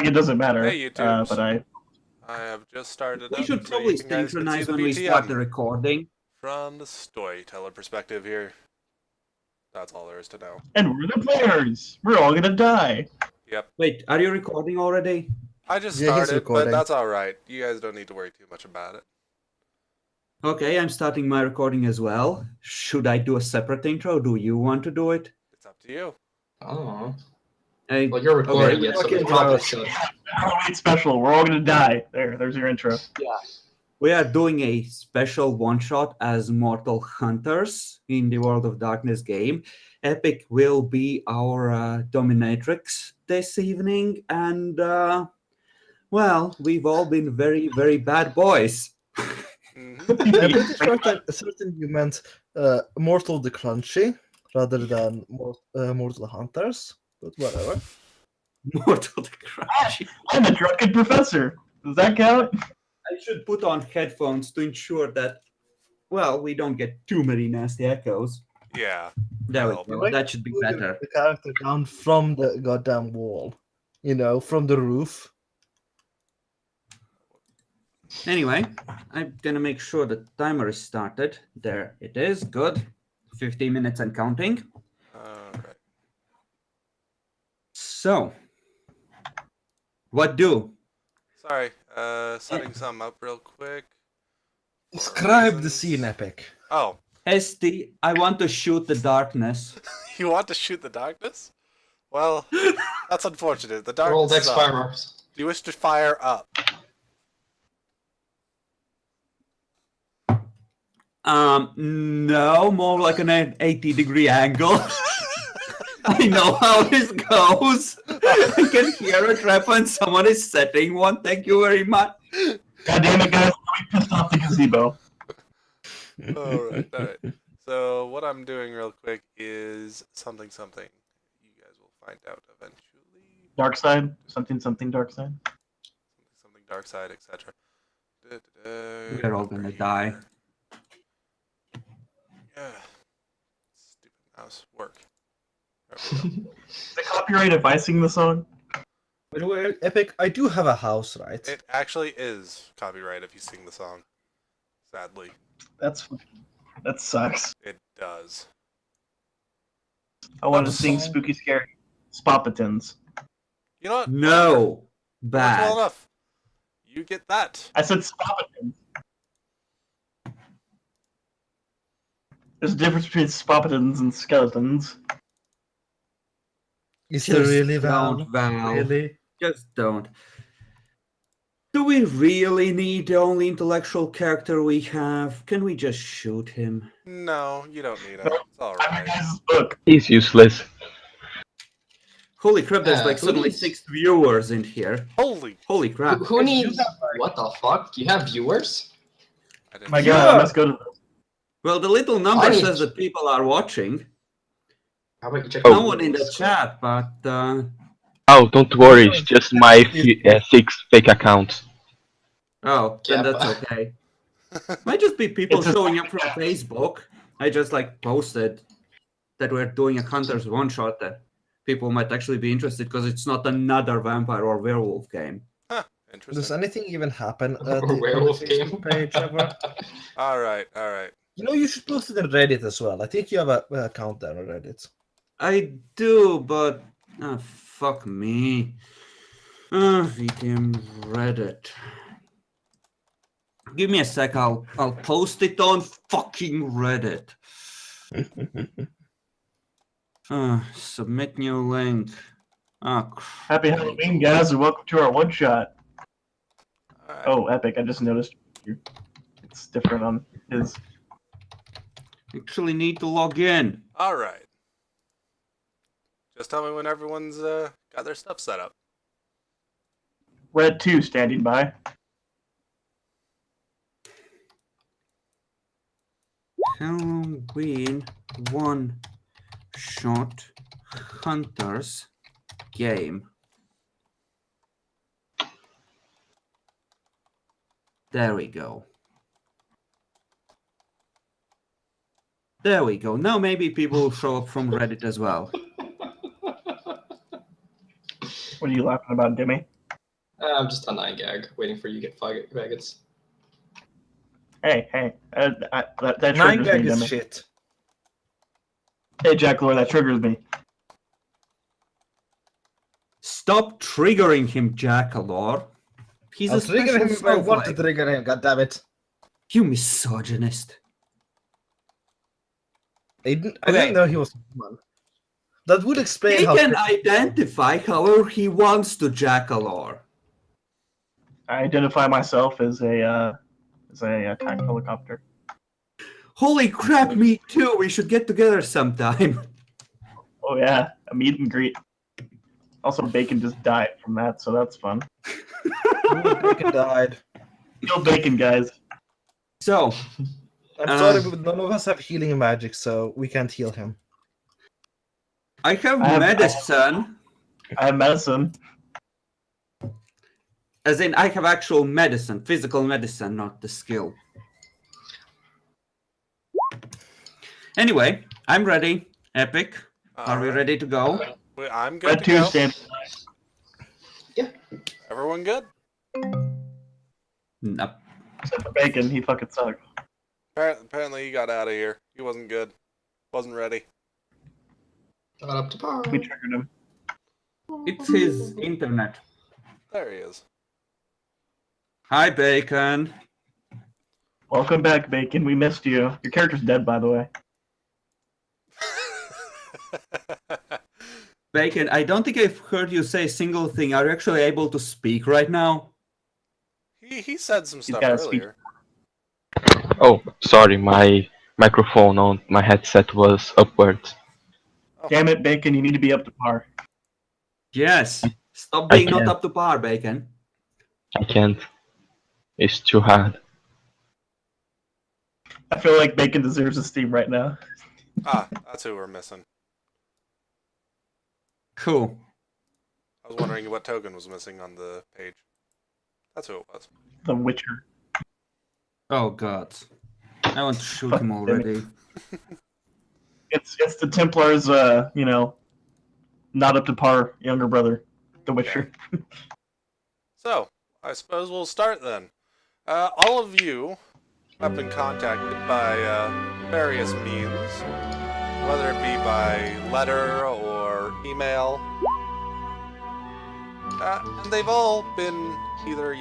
like it doesn't matter. Hey, YouTube. But I have just started We up, should so probably you guys can see synchronize the when we start the VTM recording. from the storyteller perspective here. That's all there is to know. and we're the players. We're all gonna die. Yep. Wait, are you recording already? I just Yeah, he's started, but recording. that's alright. You guys don't need to worry too much about it. Okay, I'm starting my recording as well. Should I do a separate intro? Do you want to do it? It's up to you. Oh. I, Well, you're recording okay. it, so Okay, we probably bro. should. Halloween special. We're all gonna die. There's your intro. We are doing a special one-shot as Mortal Hunters in the World of Darkness game. Epic will be our dominatrix this evening, and well, we've all been very, very bad boys. Mhm. I'm pretty sure that certain you meant Mortal the Crunchy rather than Mortal Hunters, but whatever. Mortal the Crunchy. I'm a drunken professor. Does that count? I should put on headphones to ensure that, well, we don't get too many nasty echoes. Yeah. There we Well, go. That should be Moving better. The character down from the goddamn wall, from the roof. Anyway, I'm gonna make sure the timer is started. There it is. Good. 15 minutes and counting. Alright. So, what do? Sorry, setting something up real quick. Describe the Reasons. scene, Epic. Oh, ST, I want to shoot the darkness. you want to shoot the darkness? Well, that's unfortunate. The Roll darkness dex is up. firearms. Do you wish to fire up? No, more like an 80-degree angle. I know how this goes. I can hear a trap when someone is setting one. Thank you very much. God damn it, guys! We pissed off the gazebo. Alright, alright. So, what I'm doing real quick is something. You guys will find out eventually. Dark side, something dark side. Something dark side, etc. We're all gonna die. Yeah. Stupid mouse. Work. There we go. Is it copyright if I sing the song? By the way, Epic, I do have a house, right? It actually is copyright if you sing the song. Sadly, That sucks. it does. I wanted to That's sing so- spooky, scary Spoppetons. You know what? No. That's well Bad. enough. You get that. I said Spoppetons. There's a difference between Spoppetons and skeletons. Is there really, Val? don't, Val. Really? Just don't. Do we really need the only intellectual character we have? Can we just shoot him? No, you don't need it. No. It's I'm alright. your guys' book. He's useless. Holy crap, there's Yeah, like who suddenly needs- 6 viewers in here. Holy! Holy crap. Who needs? What the fuck? You have viewers? I didn't My know. God, I must go to this. Well, the little number I need- says that people are watching. How about you check? No one in the chat, but Oh, don't worry, it's just my 6 fake accounts. oh, then Yeah, that's but- okay. Might just be people It's a- showing up from Facebook. I just like posted that we're doing a Hunters one shot that people might actually be interested because it's not another vampire or werewolf game. Does Interesting. anything even happen Or on the werewolf Facebook game. page ever? Alright, alright. You should post it on Reddit as well. I think you have a account there on Reddit. I do, but fuck me. VTM Reddit. Give me a sec. I'll post it on fucking Reddit. Submit new link. Oh, Happy Halloween, guys, and welcome to our one shot. Alright. Oh, Epic! I just noticed it's different on his. actually need to log in. Alright. Just tell me when everyone's got their stuff set up. Red 2 standing by. Halloween one shot hunters game. There we go. There we go. Now maybe people will show up from Reddit as well. What are you laughing about, Dimmy? I'm just on 9 gag, waiting for you to get faggots. Hey, that 9 triggers gag me, is Demi. shit. Hey, Jack Lord, that triggers me. Stop triggering him, Jackalor. He's I'll a trigger special him if I want to snowflake. trigger him, goddammit. You misogynist. I Okay. didn't know he was a woman. That would explain He how... can identify however he wants to, Jackalor. I identify myself as a attack helicopter. Holy crap, me too. We should get together sometime. Oh yeah, a meet and greet. Also, Bacon just died from that, so that's fun. Ooh, Bacon died. Kill Bacon, guys. So, I'm sorry, but none of us have healing magic, so we can't heal him. I have I have- medicine. I have medicine. As in, I have actual medicine, physical medicine, not the skill. Anyway, I'm ready. Epic, are we Alright. ready to go? I'm good Red to 2 go. stand. Everyone good? No. Except for Bacon, he fucking sucked. Apparently he got out of here. He wasn't good. Wasn't ready. Not up to par. We triggered him. It's his internet. There he is. Hi, Bacon. Welcome back, Bacon. We missed you. Your character's dead, by the way. Bacon, I don't think I've heard you say a single thing. Are you actually able to speak right now? he said some stuff gotta speak. earlier. Oh, sorry, my microphone on my headset was upwards. Damn it, Bacon, you need to be up to par. Yes. Stop I being not can't. up to par, Bacon. I can't. It's too hard. I feel like Bacon deserves a Steam right now. Ah, that's who we're missing. Cool. I was wondering what token was missing on the page. That's who it was. The Witcher. Oh, God. I want to shoot Fuck him him. already. It's the Templar's, not up to par younger brother, the Witcher. So, I suppose we'll start then. All of you have been contacted by various means, whether it be by letter or email. And they've all been either,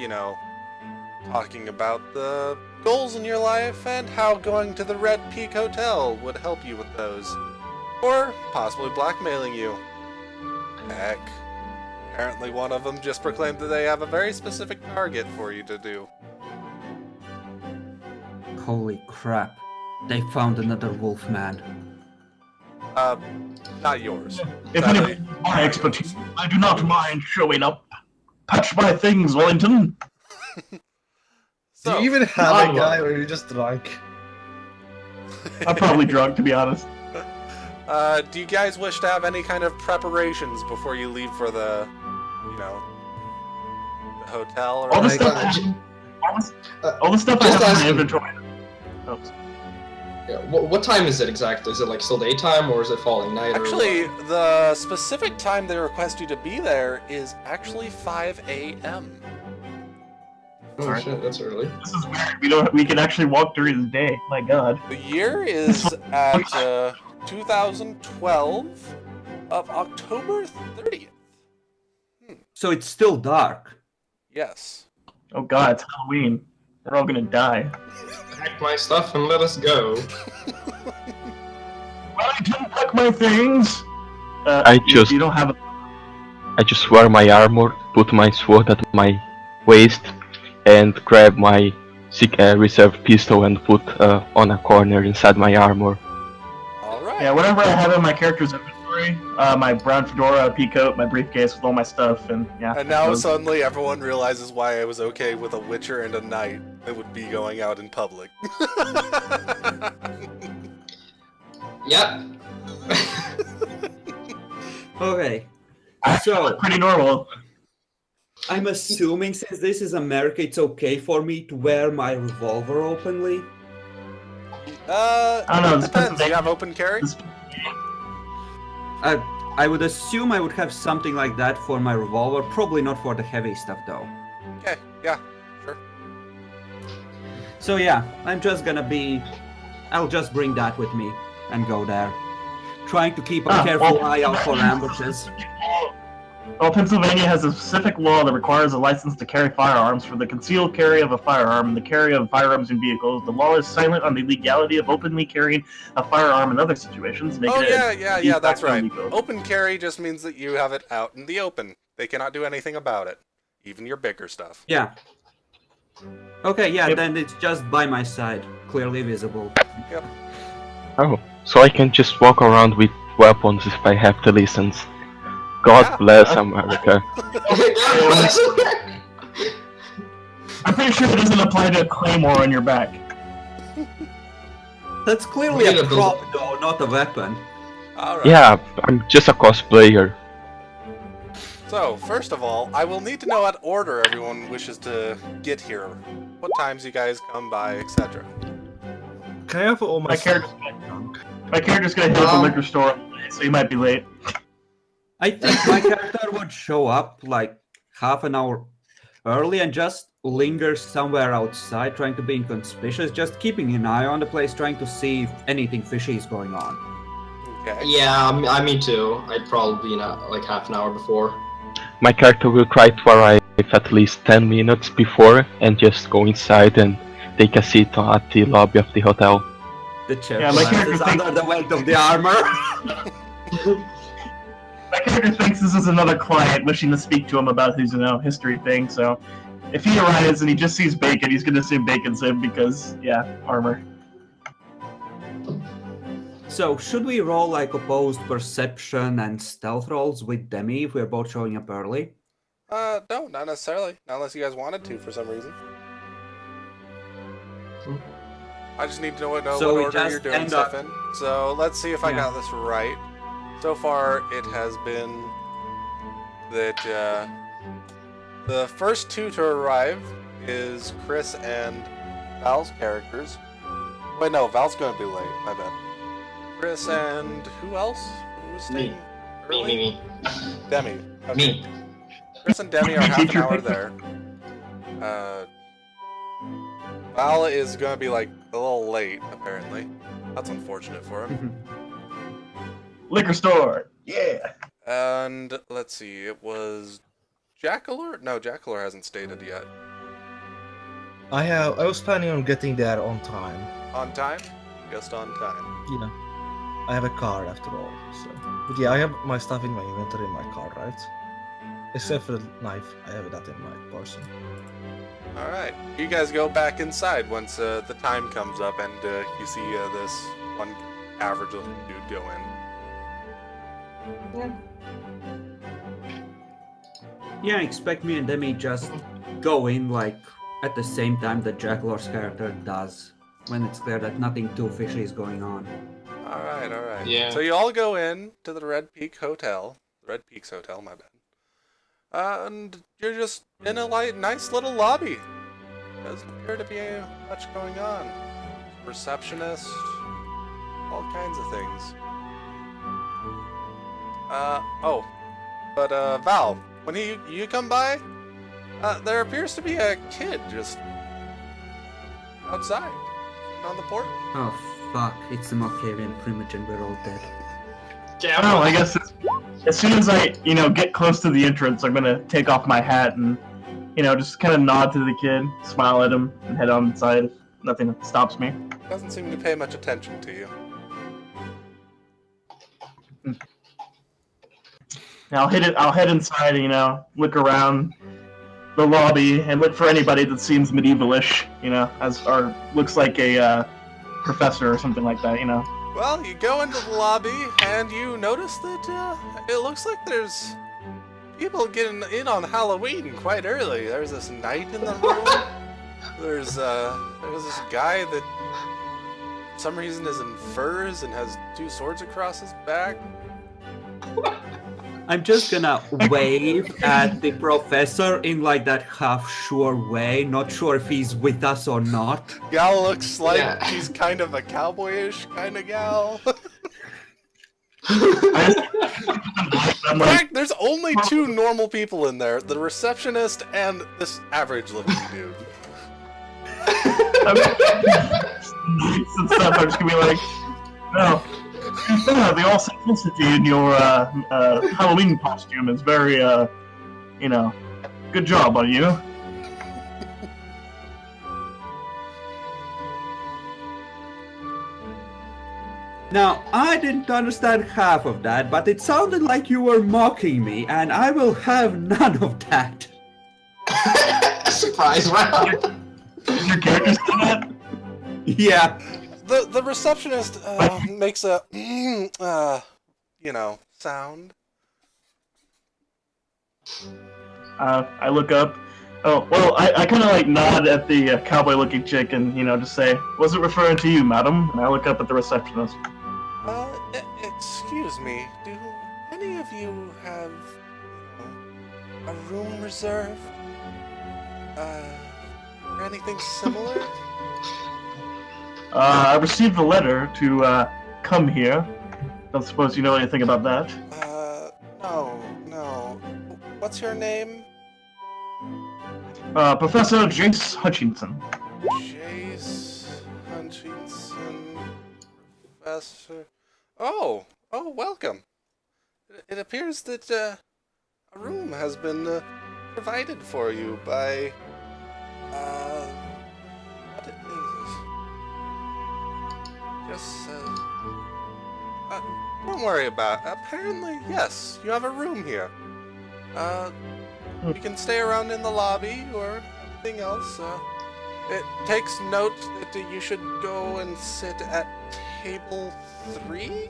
talking about the goals in your life and how going to the Red Peak Hotel would help you with those. Or possibly blackmailing you. Heck. Apparently one of them just proclaimed that they have a very specific target for you to do. Holy crap. They found another wolf man. Not yours. If Sadly. any my expertise, I do not mind showing up. Patch my things, Wellington. Do So, you even have a Oh. guy, or are you just drunk? I'm probably drunk, to be honest. do you guys wish to have any kind of preparations before you leave for the the hotel or All the Like, stuff, all the stuff I just have in my asking. inventory. Oh, Yeah, what time is it exactly? Is it like still daytime or is it falling night? Actually, the specific time they request you to be there is actually 5 a.m. oh Sorry. shit, that's early. this is weird. We can actually walk during the day. My God. The year is at 2012 of October 30th. So it's still dark. Yes. Oh God, it's Halloween. We're all gonna die. Pack my stuff and let us go. Wellington, pack my things. You don't have a. I just wear my armor, put my sword at my waist, and grab my reserve pistol and put on a corner inside my armor. Alright. Yeah, whatever I have in my character's inventory, my brown fedora, pea coat, my briefcase with all my stuff, and yeah. And now those- suddenly everyone realizes why I was okay with a Witcher and a knight that would be going out in public. Yep. Okay. Actually, So, pretty normal. I'm assuming since this is America, it's okay for me to wear my revolver openly. I don't know, It this depends. Pennsylvania- You have open carry? This- I would assume I would have something like that for my revolver. Probably not for the heavy stuff though. Okay, yeah, sure. So yeah, I'm just gonna be... I'll just bring that with me and go there. Trying to keep a careful eye out for ambushes. Well, Pennsylvania has a specific law that requires a license to carry firearms for the concealed carry of a firearm and the carry of firearms in vehicles. The law is silent on the legality of openly carrying a firearm in other situations. Oh, yeah, that's right. Open carry just means that you have it out in the open. They cannot do anything about it. Even your bigger stuff. Yeah. Okay, yeah, then it's just by my side. Clearly visible. Yep. Oh, so I can just walk around with weapons if I have the license. God bless America. I'm pretty sure it doesn't apply to a claymore on your back. That's clearly a prop though, not a weapon. Alright. Yeah, I'm just a cosplayer. So, first of all, I will need to know what order everyone wishes to get here. What times you guys come by, etc. Can I have all my character's gonna hit the liquor store, so you might be late. I think my character would show up like half an hour early and just linger somewhere outside, trying to be inconspicuous, just keeping an eye on the place, trying to see if anything fishy is going on. Okay. Yeah, me too. I'd probably be like half an hour before. My character will try to arrive at least 10 minutes before and just go inside and take a seat at the lobby of the hotel. The chair my collapses under the weight of the armor. My character thinks this is another client wishing to speak to him about his, history thing, so if he arrives and he just sees Bacon, he's gonna assume Bacon's him because, armor. So, should we roll like opposed perception and stealth rolls with Demi if we're both showing up early? No, not necessarily. Not unless you guys wanted to for some reason. I just need to know what order you're doing stuff in. So, let's see if I got this right. So far, it has been that the first two to arrive is Chris and Val's characters. Wait, no, Val's gonna be late. My bad. Chris and who else? Who was staying early? Me. Demi. Okay. Me. Chris and Demi are half an hour there. Val is gonna be like a little late, apparently. That's unfortunate for him. Liquor store! Yeah! And let's see, it was Jackalor? No, Jackalor hasn't stated yet. I was planning on getting there on time. On time? Just on time. Yeah. I have a car after all, so. But yeah, I have my stuff in my inventory in my car, right? Except for the knife, I have that in my person. Alright, you guys go back inside once the time comes up and you see this one average looking dude go in. Yeah, expect me and Demi just go in like at the same time that Jackalor's character does, when it's clear that nothing too fishy is going on. Alright. Yeah. So you all go in to the Red Peaks Hotel, my bad. And you're just in a nice little lobby. Doesn't appear to be much going on. Receptionist, all kinds of things. Val, when you come by, there appears to be a kid just outside, on the porch. Oh fuck, it's the Malkavian Primogen, we're all dead. Oh, I guess as soon as I, get close to the entrance, I'm gonna take off my hat and, just kind of nod to the kid, smile at him, and head on inside if nothing stops me. Doesn't seem to pay much attention to you. I'll head inside, look around the lobby and look for anybody that seems medievalish, or looks like a professor or something like that, Well, you go into the lobby and you notice that it looks like there's people getting in on Halloween quite early. There's this knight in the room. There's this guy that for some reason is in furs and has two swords across his back. I'm just gonna wave at the professor in like that half-sure way, not sure if he's with us or not. Gal looks like she's kind of a cowboyish kind of gal. I'm In like, fact, there's only 2 normal people in there, the receptionist and this average-looking dude. I'm and stuff. I'm just gonna be like, no. Yeah, the all simplicity in your Halloween costume is very, good job on you. Now, I didn't understand half of that, but it sounded like you were mocking me, and I will have none of that. Surprise round. Your character's done that? Yeah. The receptionist makes a sound. I look up. Oh, well, I kind of like nod at the cowboy-looking chick and, just say, wasn't referring to you, madam. And I look up at the receptionist. Excuse me, do any of you have a room reserved? Or anything similar? I received a letter to come here. Don't suppose you know anything about that. No. What's your name? Professor Jace Hutchinson. Jace Hutchinson, Professor. Oh, welcome. It appears that a room has been provided for you by what is this? Just says. Don't worry about it. Apparently, yes, you have a room here. You can stay around in the lobby or anything else. It takes note that you should go and sit at table 3?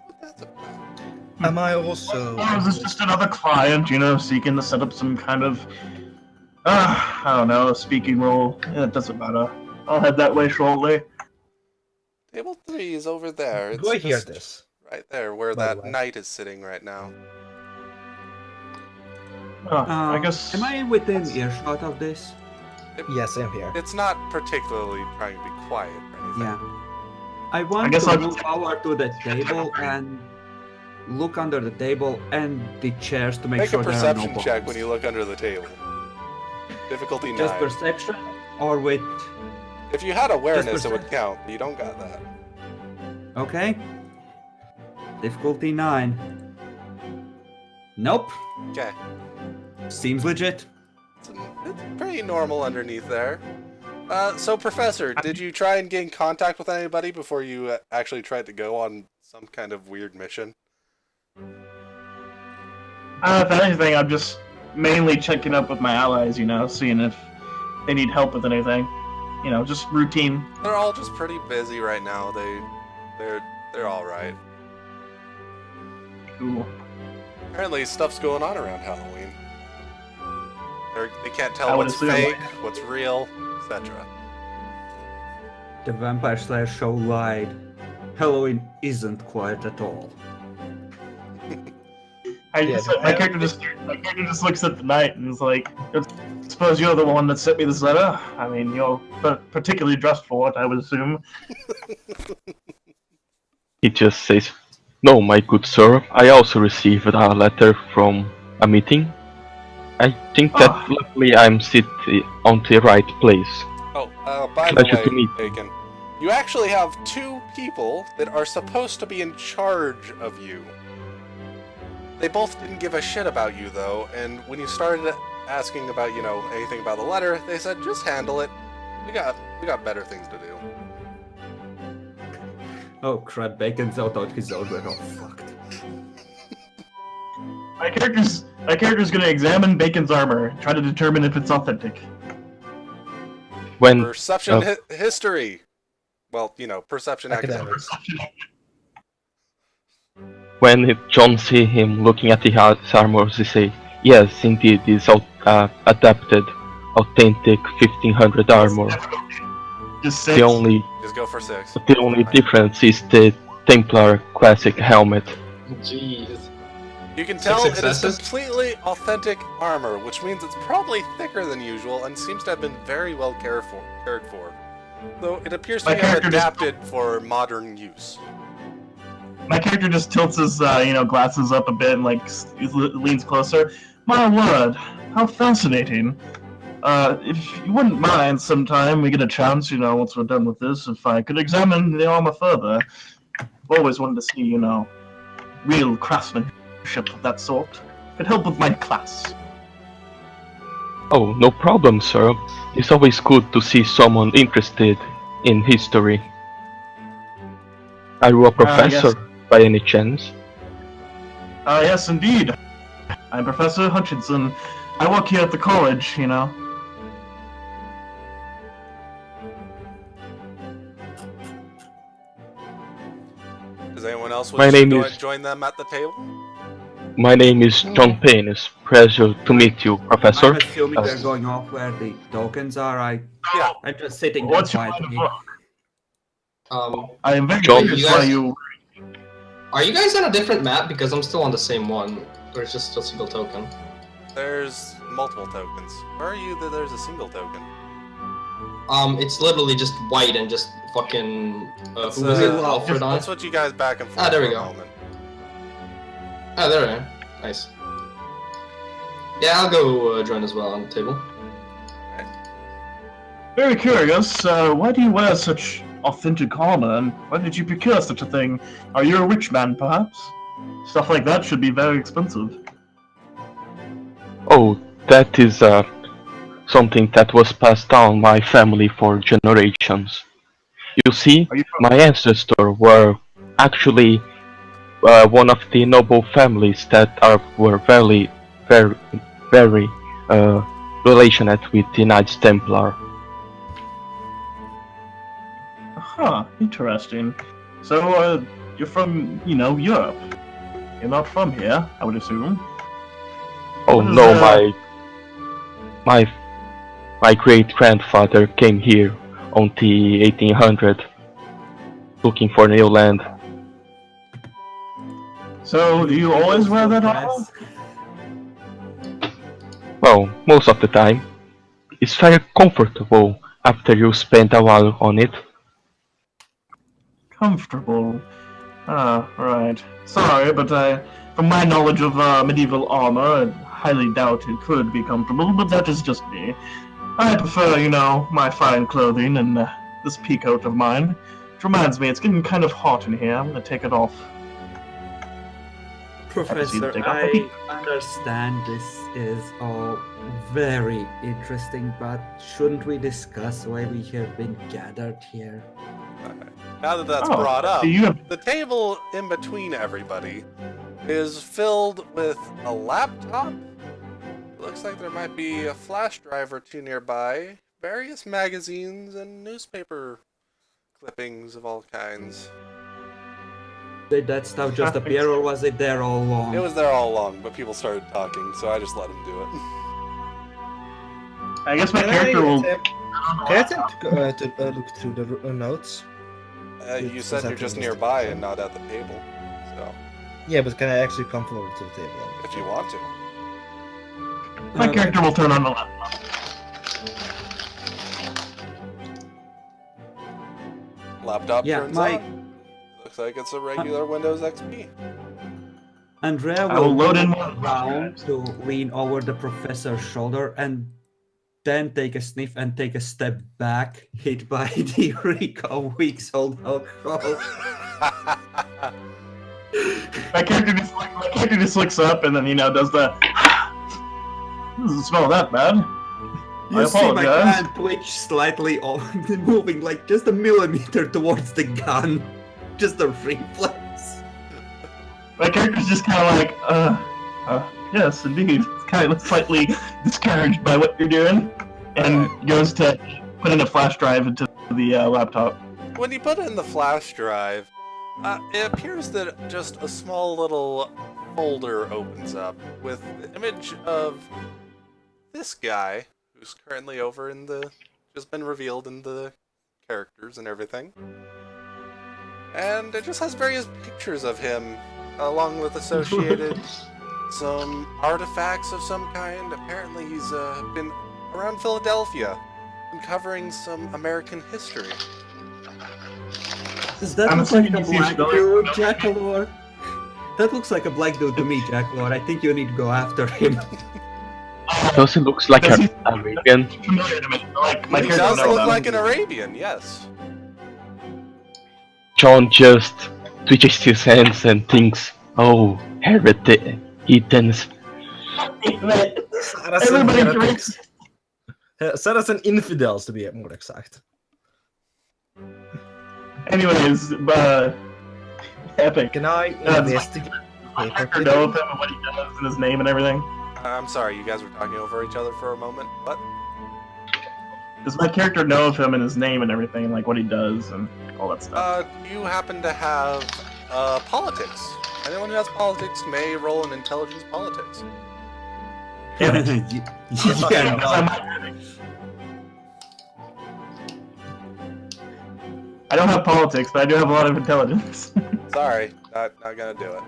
What that's about? Am I also? Or is this just another client, seeking to set up some kind of, I don't know, speaking role? Yeah, it doesn't matter. I'll head that way shortly. Table 3 is over there. It's Do I hear just this? right there, where By the that way. knight is sitting right now. I guess. Am I within earshot of this? Yes, I'm here. It's not particularly trying to be quiet or anything. Yeah. I want guess to I'll move just- over to the table and look under the table and the chairs to make Make sure a there are perception no check bombs. when you look under the table. Difficulty 9. Just perception, or with... If you had awareness, it would percep- count, but you don't got that. Okay. Difficulty 9. Nope. Okay. Seems legit. It's pretty normal underneath there. So, Professor, did you try and gain contact with anybody before you actually tried to go on some kind of weird mission? If anything, I'm just mainly checking up with my allies, seeing if they need help with anything. Just routine. They're all just pretty busy right now. They're all right. Cool. Apparently, stuff's going on around Halloween. They can't I tell would what's assume. fake, what's real, etc. The Vampire Slayer show lied. Halloween isn't quiet at all. My character just looks at the knight and is like, I suppose you're the one that sent me this letter? I mean, you're particularly dressed for it, I would assume. He just says, "No, my good sir, I also received a letter from a meeting. I think that Ah. luckily I'm sitting on the right place." Oh, by the Pleasure to way, meet Bacon, you actually have 2 people that are supposed to be in charge of you. They both didn't give a shit about you, though, and when you started asking about, anything about the letter, they said, just handle it. We got better things to do. Oh crap, Bacon's out on his own, we're all fucked. My character's gonna examine Bacon's armor, try to determine if it's authentic. When Perception history. Well, perception academics. when John see him looking at the armor, he say, "Yes, indeed, it's adapted, authentic 1500 armor. Just 6. The only Just go for 6. difference is the Templar classic helmet." Jeez. You can 6 tell it is successes? completely authentic armor, which means it's probably thicker than usual and seems to have been very well cared for. Though it appears to My be character just- adapted for modern use. My character just tilts his, glasses up a bit and leans closer. My word, how fascinating. If you wouldn't mind, sometime we get a chance, once we're done with this, if I could examine the armor further. I've always wanted to see, real craftsmanship of that sort. Could help with my class. Oh, no problem, sir. It's always good to see someone interested in history. Are you a professor, by any chance? Yes, indeed. I'm Professor Hutchinson. I work here at the college, Does anyone else My wish name to is- join them at the table? My name is John Payne. It's a pleasure to meet you, Professor. I'm assuming they're going off where the tokens are. Yeah. I'm just sitting there What's your line of quietly. work? I am very John- curious You why guys- you... Are you guys on a different map? Because I'm still on the same one. Or it's just a single token. There's multiple tokens. Where are you that there's a single token? It's literally just white and just fucking That's, who was it? uh, Alfred on? Let's switch you guys back and forth Ah, there we for a go. moment. Ah, there we are. Nice. Yeah, I'll go join as well on the table. Very curious, why do you wear such authentic armor, and why did you procure such a thing? Are you a rich man, perhaps? Stuff like that should be very expensive. Oh, that is something that was passed down my family for generations. You see, Are you from... my ancestors were actually one of the noble families that were very related with the Knights Templar. Huh, interesting. So, you're from, Europe. You're not from here, I would assume. Oh What is, no, my great grandfather came here on the 1800s, looking for new land. So, do you always wear that armor? Well, most of the time. It's very comfortable after you spend a while on it. Comfortable. Ah, right. Sorry, but from my knowledge of medieval armor, I highly doubt it could be comfortable, but that is just me. I prefer, my fine clothing and this peacoat of mine. Which reminds me, it's getting kind of hot in here. I'm gonna take it off. Professor, take off the I peak. understand this is all very interesting, but shouldn't we discuss why we have been gathered here? Now that that's Oh, brought up, so you have... the table in between everybody is filled with a laptop. Looks like there might be a flash drive or two nearby, various magazines and newspaper clippings of all kinds. Did that stuff just appear, or was it there all along? It was there all along, but people started talking, so I just let them do it. I guess my Can character will... Can I attempt to look through the notes? You said you're just nearby and not at the table, so Yeah, but can I actually come forward to the table? if you want to. My character will turn on the laptop. Laptop Yeah, turns my- on. Looks like it's a regular Windows XP. Andrea I will will load in move one. around to lean over the professor's shoulder and then take a sniff and take a step back, hit by the reek of weeks-old alcohol. My character just looks up and then, does the... Doesn't smell that bad. You I see my apologize. hand twitch slightly, moving like just a millimeter towards the gun. Just a reflex. My character's just kind of like, yes, indeed. It's kind of slightly discouraged by what you're doing, and goes to put in a flash drive into the laptop. When you put in the flash drive, it appears that just a small little folder opens up with the image of this guy, who's currently over in the... just been revealed in the characters and everything. And it just has various pictures of him, along with associated some artifacts of some kind. Apparently he's been around Philadelphia and covering some American history. Does that I'm look like assuming a you seem black familiar dude, with Jackalor? That looks like a black dude to me, Jackalor. I think you need to go after him. Does he looks like Does an he- Arabian? Familiar to me. Like, my He character does know look about like him. an Arabian, yes. John just twitches his hands and thinks, "Oh, heathens." Saracen Everybody heretics. drinks. Saracen infidels, to be more exact. Anyways, Epic. Can I investigate paper Character know of clippings? him and what he does and his name and everything. I'm sorry, you guys were talking over each other for a moment. What? Does my character know of him and his name and everything, like what he does and all that stuff? You happen to have politics. Anyone who has politics may roll an intelligence politics. Damn it. Yeah, Because I'm no. I don't have politics, but I do have a lot of intelligence. Sorry, not gonna do it.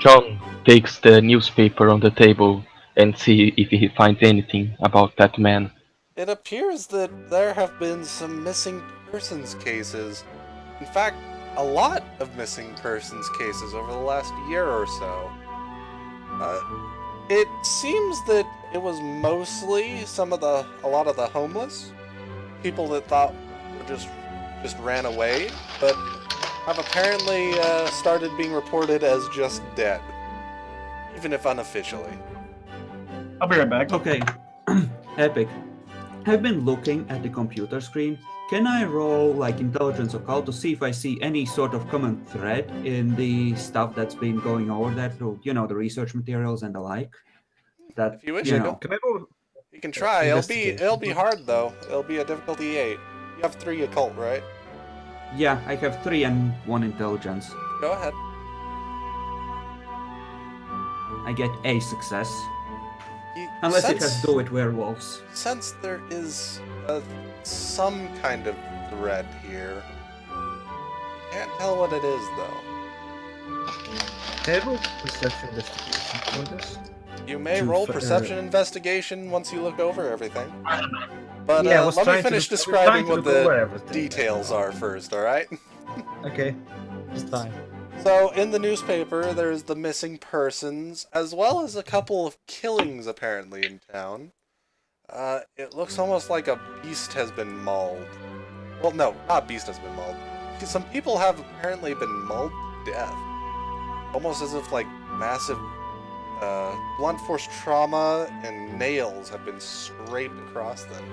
John takes the newspaper on the table and see if he finds anything about that man. It appears that there have been some missing persons cases. In fact, a lot of missing persons cases over the last year or so. It seems that it was mostly a lot of the homeless, people that thought were just ran away, but have apparently started being reported as just dead, even if unofficially. I'll be right back. Okay, Epic. I've been looking at the computer screen. Can I roll like intelligence occult to see if I see any sort of common thread in the stuff that's been going over there through, the research materials and the like? That If you wish, you I know. Can I roll? You can try. It'll be Investigation. hard though. It'll be a difficulty 8. You have 3 occult, right? Yeah, I have 3 and 1 intelligence. Go ahead. I get a success. You Unless it sense- has to do with werewolves. Since there is some kind of thread here. Can't tell what it is though. Can I roll perception investigation for this? You may To roll fi- perception investigation once you look over everything. But Yeah, I was let me trying to finish look- I was describing trying to what look over the everything. details are first, alright? Okay, it's fine. So, in the newspaper, there's the missing persons, as well as a couple of killings apparently in town. It looks almost like a beast has been mauled. Well, no, not beast has been mauled. Some people have apparently been mauled to death. Almost as if, like, massive blunt force trauma and nails have been scraped across them.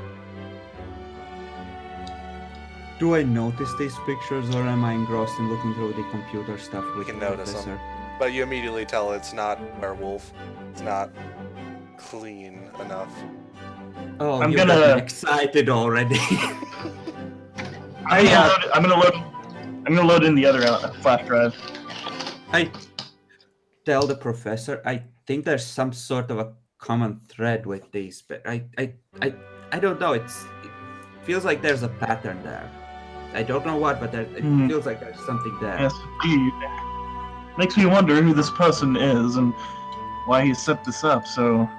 Do I notice these pictures or am I engrossed in looking through the computer stuff with can the notice professor? But you immediately tell it's not werewolf. It's not clean enough. Oh, I'm you got gonna- me excited already. I'm gonna load in the other flash drive. I tell the professor I think there's some sort of a common thread with these, but I don't know. It feels like there's a pattern there. I don't know what, but it feels like there's something there. Yes, indeed. Makes me wonder who this person is and why he set this up so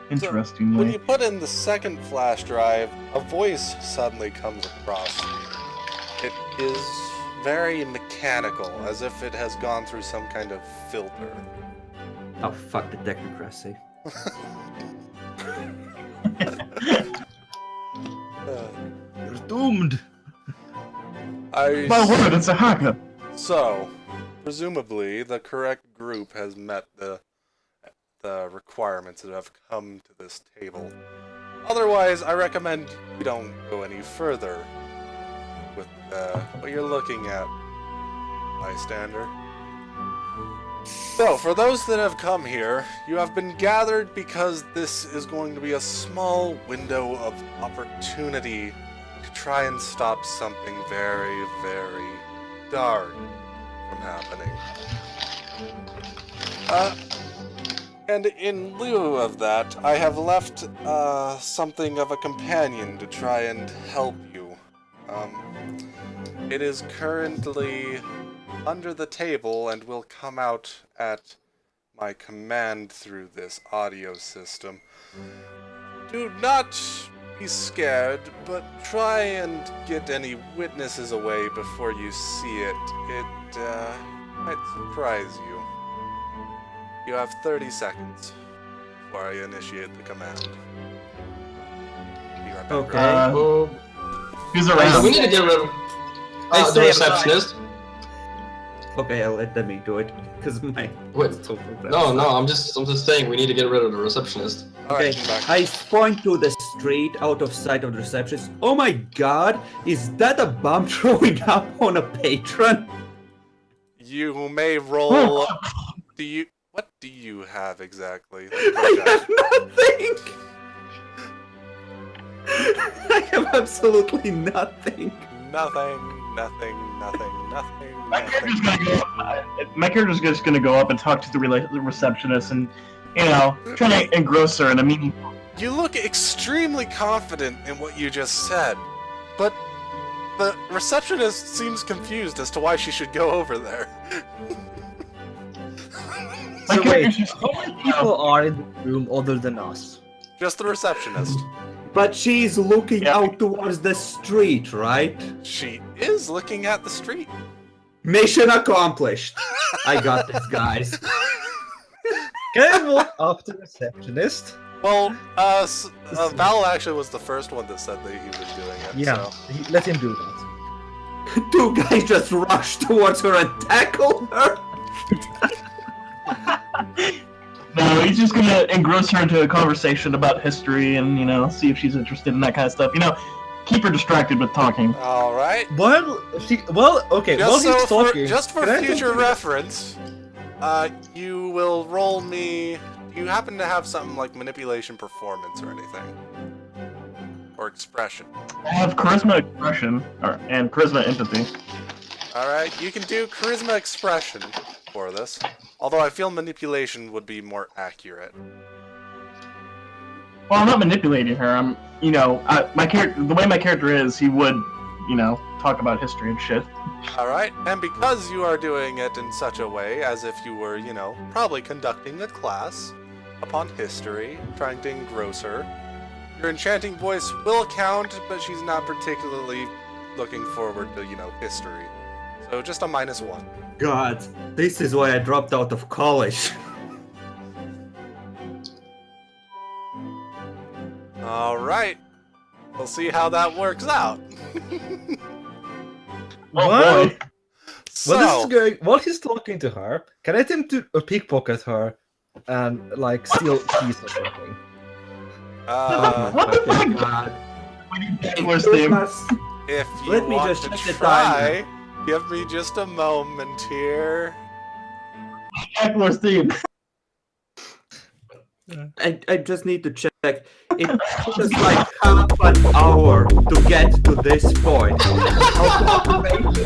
interestingly. When you put in the second flash drive, a voice suddenly comes across. It is very mechanical, as if it has gone through some kind of filter. Oh fuck the technocracy. You're doomed. My word, it's a hacker! So, presumably, the correct group has met the requirements that have come to this table. Otherwise, I recommend you don't go any further with what you're looking at, bystander. So, for those that have come here, you have been gathered because this is going to be a small window of opportunity to try and stop something very, very dark from happening. And in lieu of that, I have left something of a companion to try and help you. It is currently under the table and will come out at my command through this audio system. Do not be scared, but try and get any witnesses away before you see it. It might surprise you. You have 30 seconds before I initiate the command. Be right back. Okay. Who's So around? we need to get rid of I the say receptionist. Okay, I'll let them do it because my Wait. No, I'm just saying we need to get rid of the receptionist. Alright, Okay, I'm back. I point to the street out of sight of the receptionist. Oh my god, is that a bomb throwing up on a patron? You may roll. What do you have exactly? I have nothing! I have absolutely nothing. Nothing. My character's just gonna go up and talk to the receptionist and, try to engross her in a meaningful. You look extremely confident in what you just said, but the receptionist seems confused as to why she should go over there. My So wait, character's just, how many people are in the room other than us? Just the receptionist. But she's looking Yeah. out towards the street, right? She is looking at the street. Mission accomplished. I got this, guys. Can I walk up to the receptionist? Well, Val actually was the first one that said that he was doing it. Yeah, So. let him do that. Two guys just rush towards her and tackle her. no, he's just gonna engross her into a conversation about history and, see if she's interested in that kind of stuff. Keep her distracted with talking. All right. While he's talking, Just for can I future talk- reference, you will roll me. Do you happen to have something like manipulation, performance, or anything, or expression? I have charisma expression and charisma empathy. All right, you can do charisma expression for this. Although I feel manipulation would be more accurate. Well, I'm not manipulating her. I'm, my character. The way my character is, he would, talk about history and shit. All right, and because you are doing it in such a way as if you were, probably conducting a class upon history, trying to engross her, your enchanting voice will count, but she's not particularly looking forward to, history. So just a -1. God, this is why I dropped out of college. All right, we'll see how that works out. Oh While, boy. So, while he's talking to her, can I attempt to pickpocket her and steal keys or something? What the Okay, fuck? God. We need Jaguar's theme. if you Let me want just to check the try, give me just a moment here. Jaguar's theme. I just need to check. It took us like half an hour to get to this point.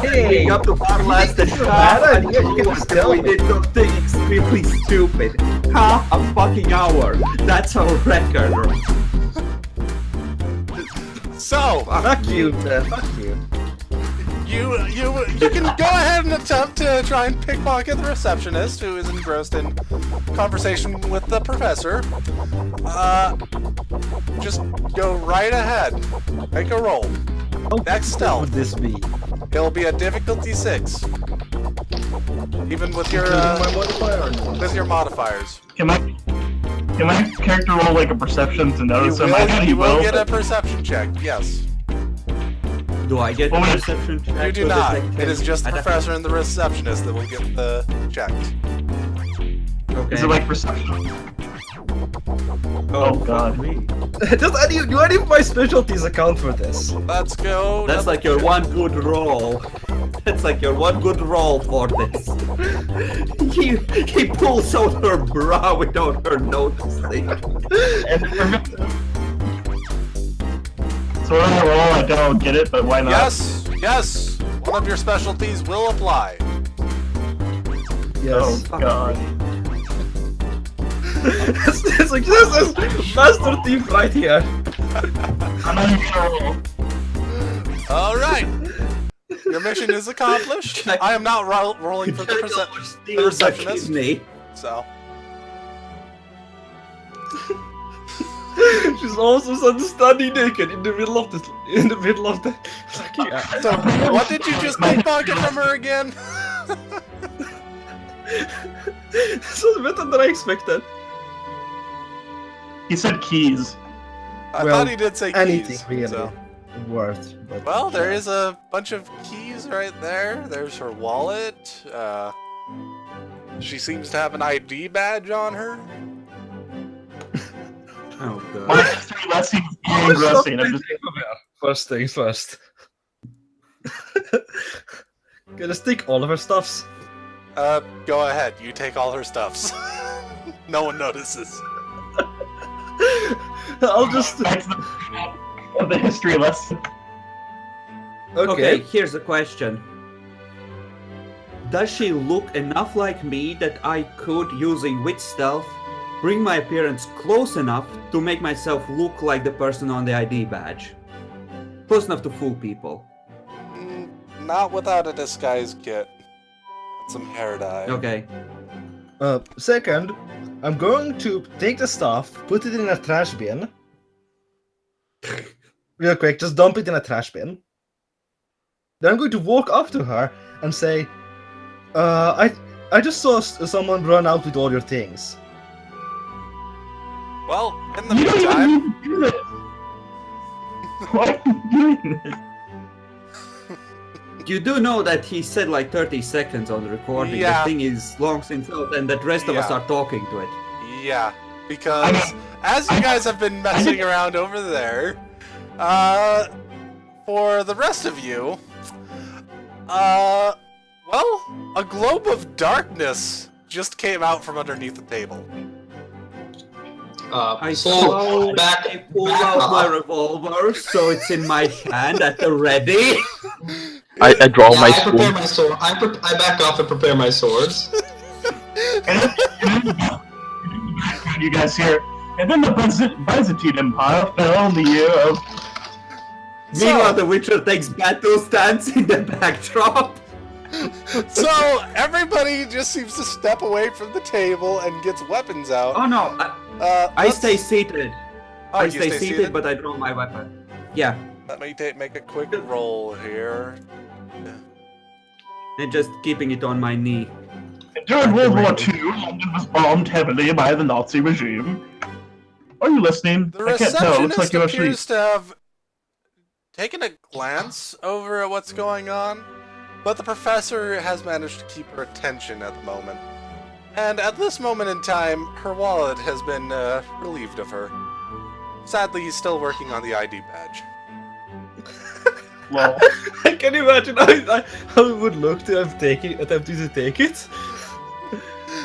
Hey, We got to our last bad idea, you can just tell we me. did something extremely stupid. Half a fucking hour. That's our record. So, fuck you, fuck you. you can go ahead and attempt to try and pickpocket the receptionist who is engrossed in conversation with the professor. Just go right ahead. Make a roll. Next What stealth. would this be? It'll be a difficulty 6. Even with your My modifier or not? with your modifiers. Can my character roll like a perception to notice him? I bet he You will will. get a perception check. Yes. Do I get a Well, perception check? You do for this not. activity? It is just the I don't- professor and the receptionist that will get the check. Okay. Is it like perception? Oh, God. fuck me. Do any of my specialties account for this? Let's go. That's like your one good roll. That's like your one good roll for this. He pulls out her bra without her noticing. So when I roll, I don't get it, but why not? Yes. One of your specialties will apply. Oh Yes. god. It's like this is master thief right here. I'm not even gonna roll. All right. Your mission is accomplished. I am not rolling for the receptionist. Kidney. So. She's also standing naked in the middle of the fucking act. So, what did you just pickpocket from her again? This was better than I expected. He said keys. I Well, thought he did say Anything keys. really So. worth. But Well, there is a bunch of keys right there. There's her wallet. She seems to have an ID badge on her. Oh My god. history lesson is getting engrossing. I'm just First things first. Gonna stick all of her stuffs. Go ahead. You take all her stuffs. No one notices. I'll just. back to the history lesson. Okay, here's a question. Does she look enough like me that I could, using wit stealth, bring my appearance close enough to make myself look like the person on the ID badge? Close enough to fool people. Not without a disguise kit. And some hair dye. Okay. Second, I'm going to take the stuff, put it in a trash bin. Real quick, just dump it in a trash bin. Then I'm going to walk up to her and say, I just saw someone run out with all your things. Well, in the You don't even meantime, need to do this. Why are you doing this? You do know that he said like 30 seconds on the recording. Yeah. The thing is long since out, and that rest of us Yeah. are talking to it. yeah, because as you guys have been messing around over there, for the rest of you, well, a globe of darkness just came out from underneath the table. I So back, I pull back out my off. revolver, so it's in my hand at the ready. I draw Yeah, my I prepare sword. my sword. I back off and prepare my swords. And you guys hear, and then the Byzantine Empire fell in the year of. Meanwhile, the Witcher takes battle stance in the backdrop. So everybody just seems to step away from the table and gets weapons out. Oh no, I let's- stay seated. Oh, I you stay seated, but I draw my weapon. Yeah, Let me make a quick roll here. and just keeping it on my knee. During World War II, London was bombed heavily by the Nazi regime. Are you listening? The I can't tell. It looks receptionist like you actually. appears to have taken a glance over at what's going on, but the professor has managed to keep her attention at the moment. And at this moment in time, her wallet has been relieved of her. Sadly, he's still working on the ID badge. Well, I can imagine how it would look to have attempted to take it.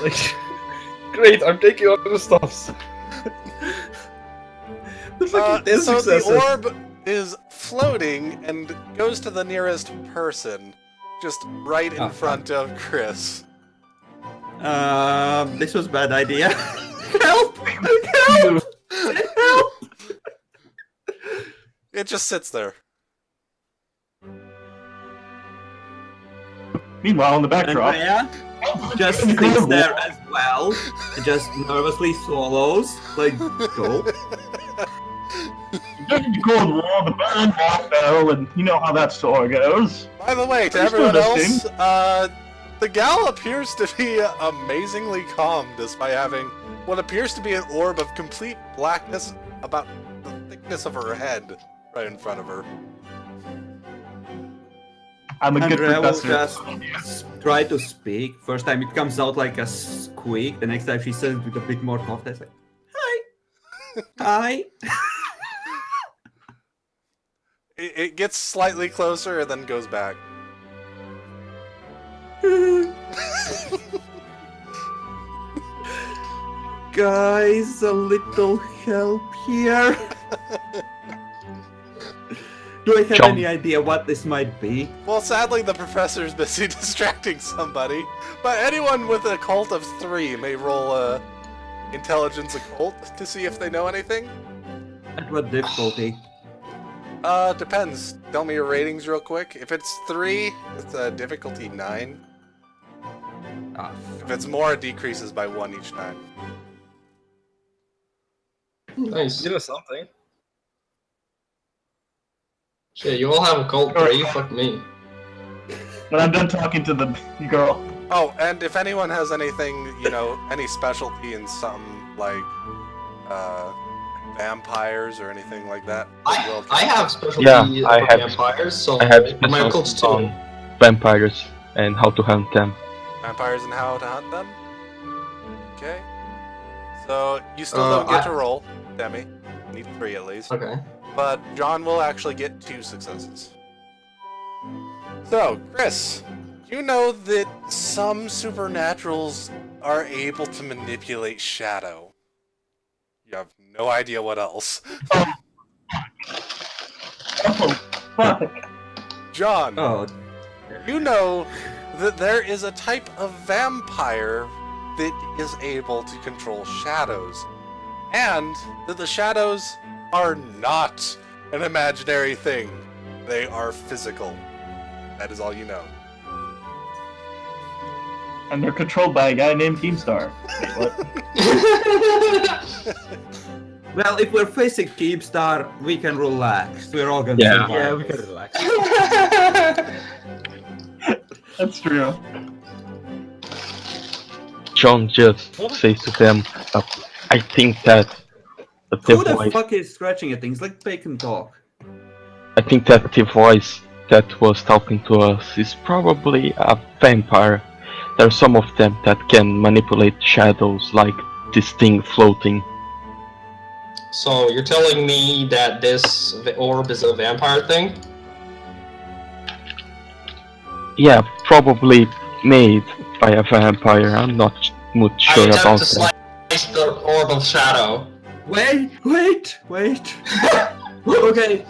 Like, great, I'm taking all the stuffs. The fucking 10 So successes. the orb is floating and goes to the nearest person, just right in Oh, front of Chris. This was a bad idea. Help! Help! Help! It just sits there. meanwhile, in the And backdrop, Maya just sits there as well, just nervously swallows, like, go. during the Cold War, the Berlin Wall fell, and you know how that story goes. By the way, to Are you still everyone else, listening? the gal appears to be amazingly calm despite having what appears to be an orb of complete blackness about the thickness of her head right in front of her. I'm a good Andrea will professor. just try to speak. First time it comes out like a squeak. The next time she says it with a bit more confidence, like, hi. Hi. It gets slightly closer and then goes back. Guys, a little help here. Do I have Jump. any idea what this might be? Well, sadly, the professor's busy distracting somebody. But anyone with a cult of 3 may roll a intelligence occult to see if they know anything. At what difficulty? Depends. Tell me your ratings real quick. If it's 3, it's difficulty 9. Ah, If it's more, it decreases by 1 each time. Nice. You know something. Shit, you all have occult 3, fuck me. When I'm done talking to the girl. Oh, and if anyone has anything, you know, any specialty in some, like, vampires or anything like that, I have specialty Yeah, I for have- vampires, so I have my occult specials 2. on vampires and how to hunt them. vampires and how to hunt them. Okay. So, you still don't get to roll, Demi. You need 3 at least. Okay. But John will actually get 2 successes. So, Chris, you know that some supernaturals are able to manipulate shadow. You have no idea what else. Oh, fuck. John, Oh, you know that there is a type of vampire that is able to control shadows. And that the shadows are not an imaginary thing. They are physical. That is all you know. And they're controlled by a guy named Keemstar. What? well, if we're facing Keemstar, we can relax. We're all gonna Yeah. survive. Yeah, we can relax. That's true. John just says to them, I think that the Who the voice, fuck is scratching at things? Like bacon talk. I think that the voice that was talking to us is probably a vampire. There are some of them that can manipulate shadows, like this thing floating. So you're telling me that this orb is a vampire thing? Yeah, probably made by a vampire. I'm not much I sure attempt about to that. slice the orb of shadow. Wait. Okay,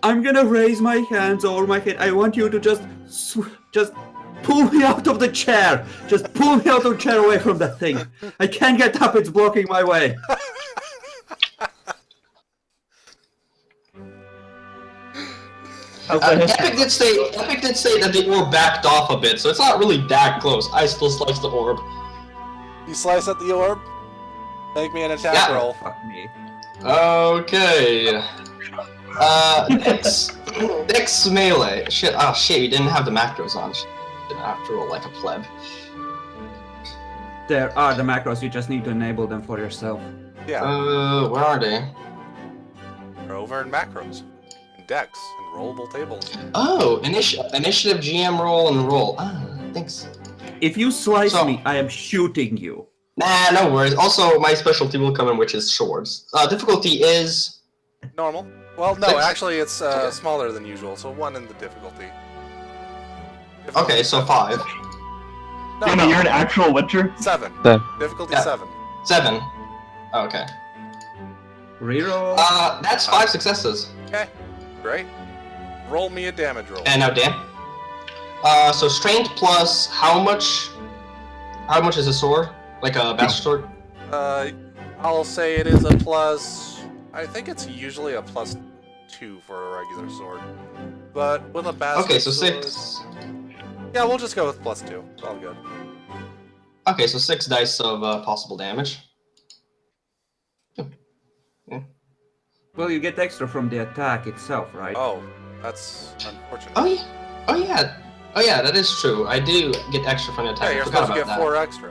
I'm gonna raise my hands over my head. I want you to just pull me out of the chair. Just pull me out of the chair away from that thing. I can't get up. It's blocking my way. How's the history? Epic did say that the orb backed off a bit, so it's not really that close. I still slice the orb. You slice at the orb? Make me an attack Yeah. roll. Fuck me. Okay. Dex melee. Shit, oh shit, we didn't have the macros on. Shit, I have to roll like a pleb. There are the macros. You just need to enable them for yourself. Yeah, Where are they? they're over in macros, and decks, and rollable tables. Oh, initiative, GM roll, and roll. Ah, thanks. If you slice So- me, I am shooting you. Nah, no worries. Also, my specialty will come in, which is swords. Difficulty is... Normal. Well, no, 6? actually it's Okay. smaller than usual, so 1 in the difficulty. Okay, so 5. No, Jimmy, no, you're an actual Witcher? 7. Seven. Difficulty Yeah. 7. 7. Okay. Reroll. That's 5 successes. Okay, great. Roll me a damage roll. And now Dan. So strength plus how much? How much is a sword? Like a bastard sword? I'll say it is a plus... I think it's usually a plus 2 for a regular sword. But with a bastard Okay, so sword... 6. Yeah, we'll just go with plus 2. It's all good. Okay, so 6 dice of possible damage. Well, you get extra from the attack itself, right? Oh, that's unfortunate. Oh yeah. Oh yeah. Oh yeah, that is true. I do get extra from the attack. Yeah, I you're forgot supposed to about get that. 4 extra.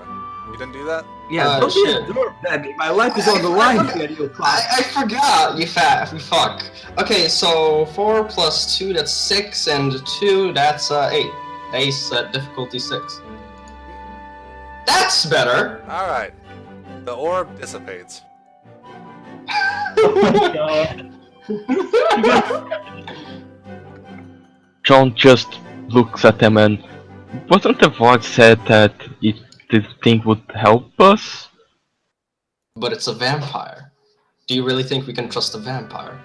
You didn't do that? Yeah, don't be a shit. dork, Debbie. My life is on the line here, you fuck. I forgot, you fuck. Okay, so 4 plus 2, that's 6, and 2, that's 8. Dice at difficulty 6. That's better! Alright. The orb dissipates. Oh my god. John just looks at them and wasn't the voice said that this thing would help us? But it's a vampire. Do you really think we can trust a vampire?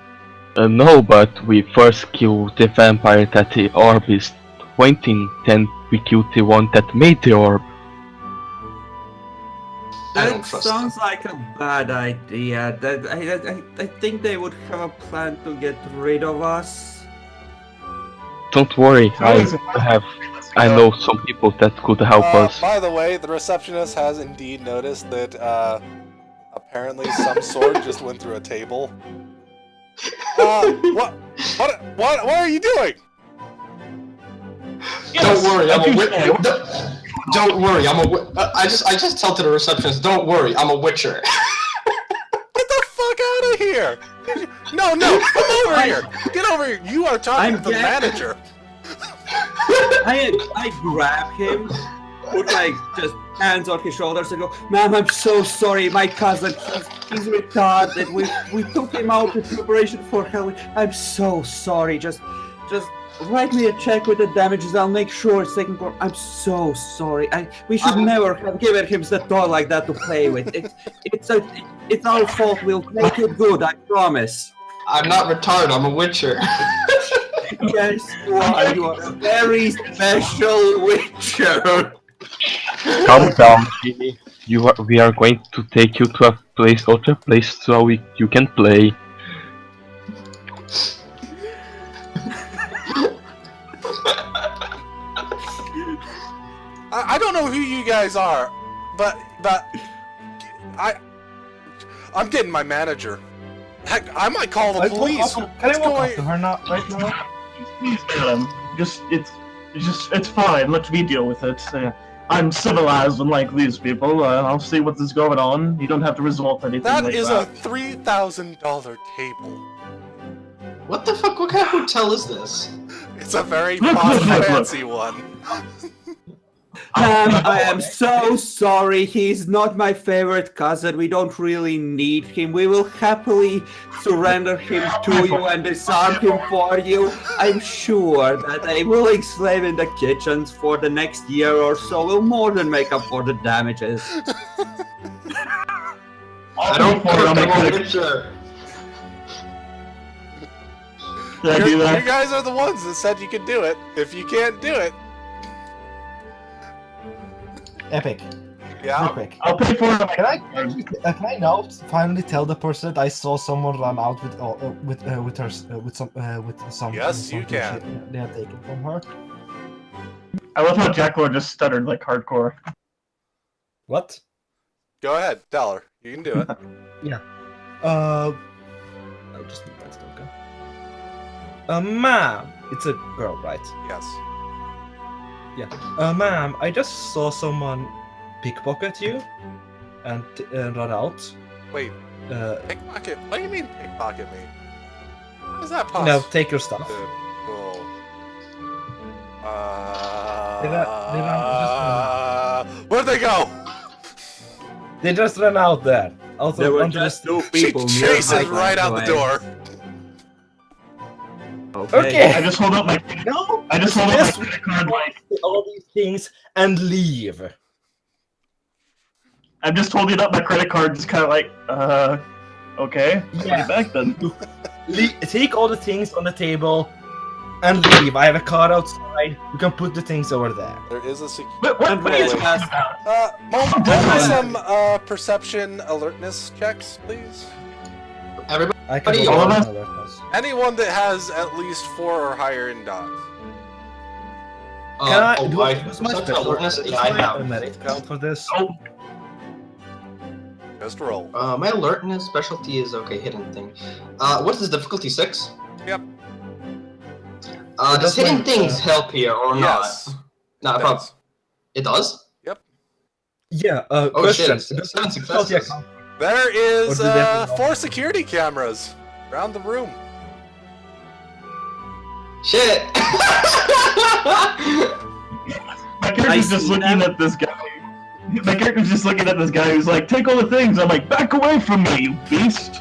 No, but we first killed the vampire that the orb is pointing, then we killed the one that made the orb. I don't That trust sounds like a bad idea. I think they would have a plan to get rid of us. Don't worry, I know some people that could help us. By the way, the receptionist has indeed noticed that Apparently, some sword just went through a table. What are you doing? Don't worry, I'm a witcher. Don't worry, I'm a. I just tell to the receptionist. Don't worry, I'm a witcher. Get the fuck out of here! No, come over here! Get over here! You are talking to the manager. I grab him, put like just hands on his shoulders and go, "Ma'am, I'm so sorry. My cousin, he's retarded. We took him out in preparation for Halloween. I'm so sorry. Just write me a check with the damages. I'll make sure it's taken care of. I'm so sorry. We should never have given him the toy like that to play with. It's our fault. We'll make it good. I promise." I'm not retarded. I'm a witcher. Yes, you are. You are a very special witcher. Calm down, Jimmy. We are going to take you to other place so you can play. I don't know who you guys are, but I'm getting my manager. Heck, I might call the police. Can I walk up to her right now? Please, madam. It's fine. Let me deal with it. I'm civilized, unlike these people. I'll see what is going on. You don't have to resort to anything That like is that. a $3,000 table. What the fuck? What kind of hotel is this? It's a very Look, fancy one. I am so sorry. He's not my favorite cousin. We don't really need him. We will happily surrender him to you and disarm him for you. I'm sure that a willing slave in the kitchens for the next year or so will more than make up for the damages. I don't pay for it on my I'm a credit. witcher. Did I do You that? guys are the ones that said you could do it. If you can't do it, Epic. yeah. Real quick. I'll pay for it on my Can credit card. I now finally tell the person that I saw someone run out with some Yes, you something can. shit they had taken from her? I love how Jack Lord just stuttered like hardcore. What? Go ahead, tell her. You can do it. I'll just move that okay. Ma'am, it's a girl, right? Yes. Ma'am, I just saw someone pickpocket you and run out. Wait, pickpocket? What do you mean pickpocket me? How is that possible? Now take your stuff. Where'd they go? They just ran out there. Also, There were onto the just two She people chases nearby, right by out the way. door. Okay. I just hold up my No, I just hold up my Yes. credit card like all these things and leave. I'm just holding up my credit card, just kind of like, okay, put Yeah. it back then. Take all the things on the table and leave. I have a car outside. You can put the things over there. There is a secret. What is wait. this? Mom, do me some perception alertness checks, please. Everybody, I can Buddy, go all of on us? alertness. Anyone that has at least 4 or higher in dots. Can I oh, do I use my perception special alertness? is Yeah, I my have. merit count for this? Oh, Just roll. My alertness specialty is okay. Hidden thing. What is this difficulty 6? Yep. Does That's hidden my, things help here or Yes. not? No, It probably. does. It does. Yeah. Oh Question. shit! Does 7 difficulty successes. account- There is Or do they have to- 4 security cameras around the room. Shit! my character's just see looking them. at this guy. My character's just looking at this guy who's like, take all the things. I'm like, back away from me, you beast.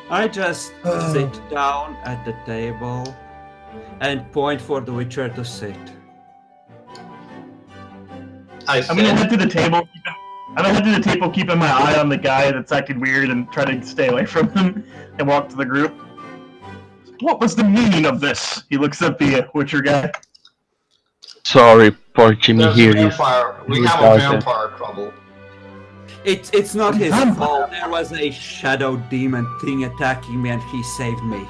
I just sit down at the table and point for the Witcher to sit. I I'm gonna said. head to the table. I'm gonna head to the table, keeping my eye on the guy that's acting weird and try to stay away from him, and walk to the group. What was the meaning of this? He looks at the Witcher guy. Sorry, poor Jimmy There's here a is. vampire. We he's have a dark. vampire trouble. It's not his I'm- fault. There was a shadow demon thing attacking me and he saved me.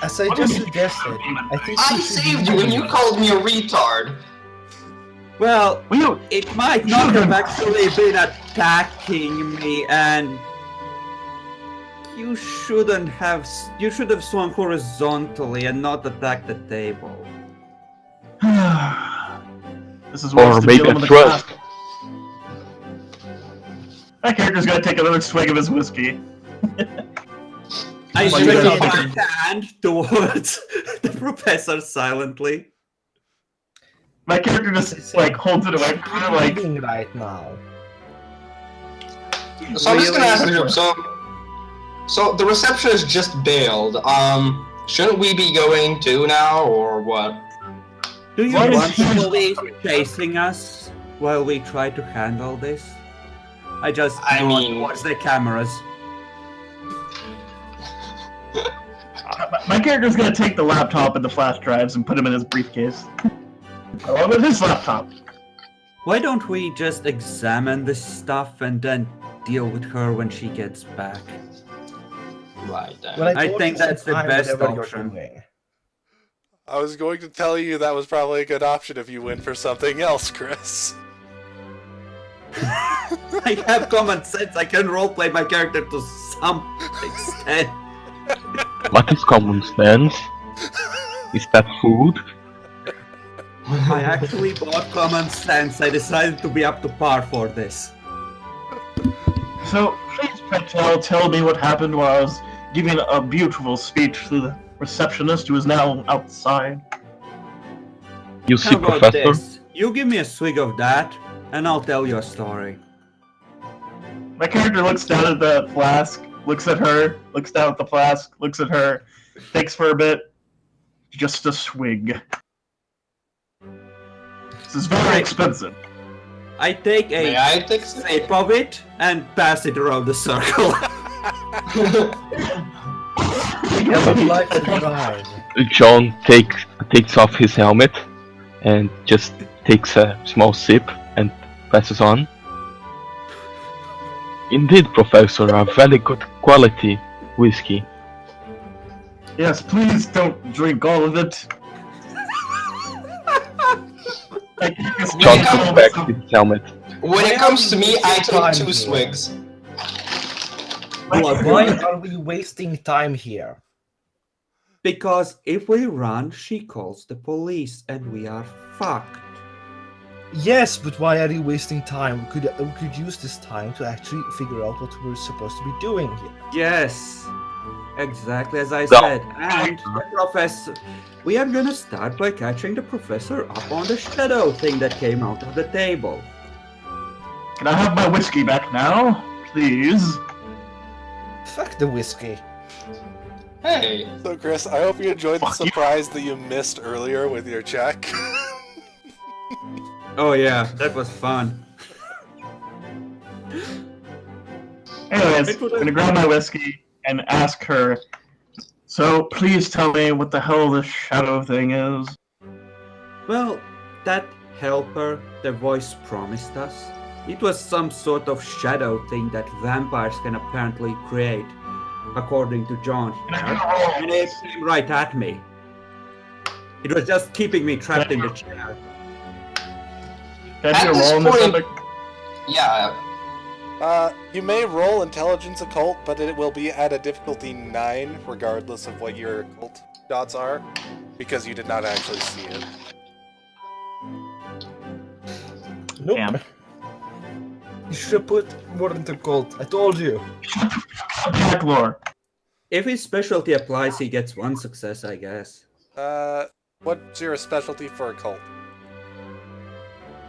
As I just suggested, I think I we should saved you use when you called me a retard. Well, Well, it might not have actually been attacking me, and you should have swung horizontally and not attacked the table. This is worse Or than maybe dealing a with the thrust. class. My character's gonna take another swig of his whiskey. I Well, you stretch guys- out my hand towards the professor silently. My character just like holds it away from her, like, Reading right now. So I'm just gonna ask the Really? group. So the receptionist just bailed. Shouldn't we be going too now, or what? Do you What is want the he- police chasing us while we try to handle this? I just I nod mean- towards the cameras. my character's gonna take the laptop and the flash drives and put them in his briefcase. Along with his laptop. Why don't we just examine this stuff and then deal with her when she gets back? Right then. When I told think you that's the time, best whatever you're option. doing. I was going to tell you that was probably a good option if you went for something else, Chris. I have common sense. I can roleplay my character to some extent. What is common sense? Is that food? I actually bought common sense. I decided to be up to par for this. So, please, Petel, tell me what happened while I was giving a beautiful speech to the receptionist who is now outside. You see, How about Professor? this? You give me a swig of that, and I'll tell you a story. My character looks down at the flask, looks at her, looks down at the flask, looks at her, thinks for a bit. Just a swig. This is very expensive. I take May a I take some? sip of it and pass it around the circle. I would like to drive. John takes off his helmet and just takes a small sip and passes on. Indeed, Professor, a very good quality whiskey. Yes, please don't drink all of it. John puts back his helmet. When it comes to me, I take 2 swigs. Why are we wasting time here? Because if we run, she calls the police and we are fucked. Yes, but why are you wasting time? We could use this time to actually figure out what we're supposed to be doing here. Yes, exactly as I No. said. And the professor, we are gonna start by catching the professor up on the shadow thing that came out of the table. Can I have my whiskey back now? Please. Fuck the whiskey. Hey, So, Chris, I hope you enjoyed the Fuck you. surprise that you missed earlier with your check. Oh yeah, that was fun. Anyways, It I'm would- gonna grab my whiskey and ask her. So, please tell me what the hell this shadow thing is. Well, that helper, the voice promised us. It was some sort of shadow thing that vampires can apparently create, according to John here. And it came right at me. It was just keeping me trapped in the chair. Can I At do a this roll in this point- epic? yeah. You may roll intelligence occult, but it will be at a difficulty 9, regardless of what your occult dots are, because you did not actually see it. Nope. Damn. You should have put more into gold. I told you. Attack lore. If his specialty applies, he gets 1 success, I guess. What's your specialty for occult?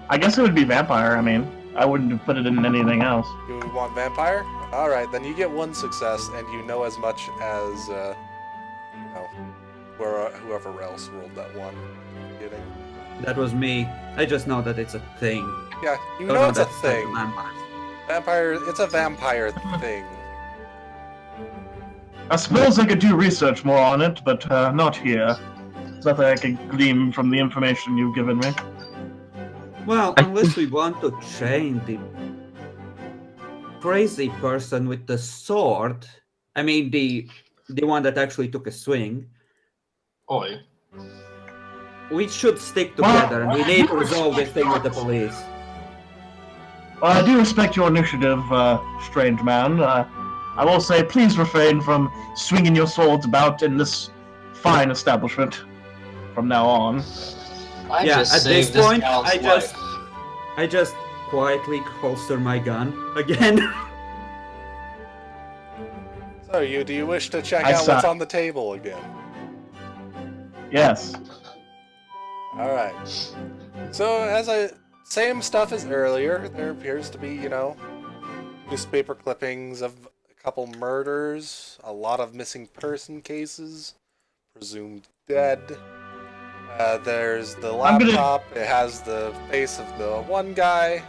I guess it would be vampire. I mean, I wouldn't have put it in anything else. You want vampire? Alright, then you get 1 success, and you know as much as, you know, whoever else rolled that 1. Kidding. That was me. I just know that it's a thing. Yeah, you Oh, know no, it's a that's like thing. vampires. Vampire, it's a vampire thing. I suppose I could do research more on it, but not here. There's nothing I can glean from the information you've given me. Well, unless we want to train the crazy person with the sword. I mean, the one that actually took a swing. Oi. We should stick together, and we need to resolve this thing with the police. Well, I do respect your initiative, strange man. I will say, please refrain from swinging your swords about in this fine establishment from now on. I Yeah, just at this saved this point, gal's life. I just quietly holster my gun again. So, do you wish to check I out saw- what's on the table again? Yes. Alright. So, same stuff as earlier. There appears to be, newspaper clippings of a couple murders, a lot of missing person cases, presumed dead. There's the laptop. It has the face of the one guy.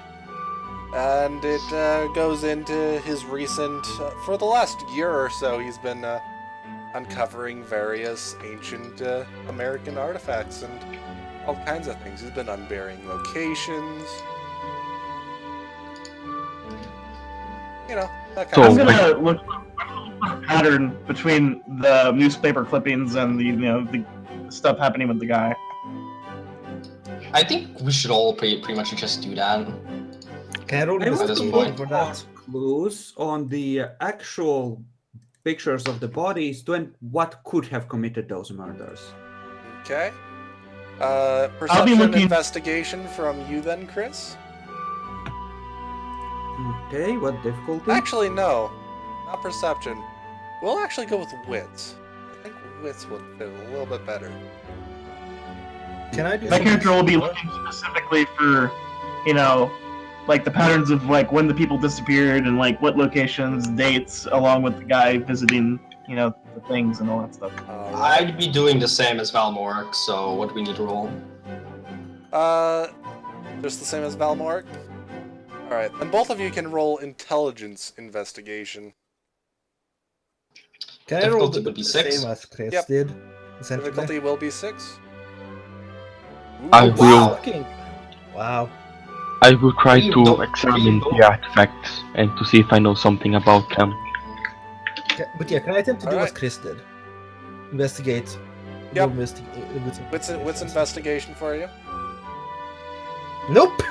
And it goes into his recent... for the last year or so, he's been uncovering various ancient American artifacts and all kinds of things. He's been unburying locations. That kind I'm of stuff. gonna look for a pattern between the newspaper clippings and the stuff happening with the guy. I think we should all pretty much just do that. Can I roll I want this to investigation point. look for for that? clues on the actual pictures of the bodies to what could have committed those murders. Okay. I'll be Perception looking- investigation from you then, Chris? Okay, what difficulty? Actually, no. Not perception. We'll actually go with wits. I think wits would fit a little bit better. Can I do My something character will be similar? looking specifically for, like the patterns of like when the people disappeared and like what locations, dates, along with the guy visiting, the things and all that stuff. Alright. I'd be doing the same as Valmoric, so what do we need to roll? Just the same as Valmoric? Alright, then both of you can roll intelligence investigation. Can I roll Difficulty the would be 6? same as Chris Yep. did? Essentially? Difficulty will be 6. I Ooh, will- Fucking- Wow. I will try You to don't- examine you the don't- artifacts and to see if I know something about them. But yeah, can I attempt to do Alright. what Chris did? Investigate. Yep. What's investigation for you? Nope.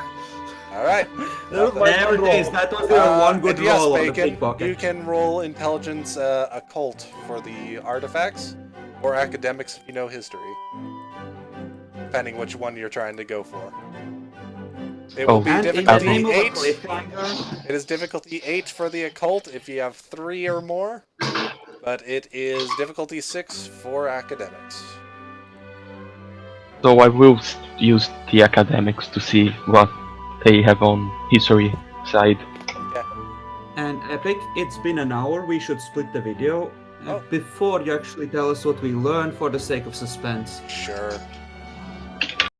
Alright. That was my There it roll. is. That was your one good and yes, roll on the Bacon, pickpocket. you can roll intelligence occult for the artifacts, or academics if you know history. Depending which one you're trying to go for. It will Oh. be And in the difficulty name of a 8. cliffhanger, It is difficulty 8 for the occult if you have 3 or more, but it is difficulty 6 for academics. So I will use the academics to see what they have on history side. and Epic, it's been an hour. We should split the video Oh. before you actually tell us what we learned for the sake of suspense. Sure.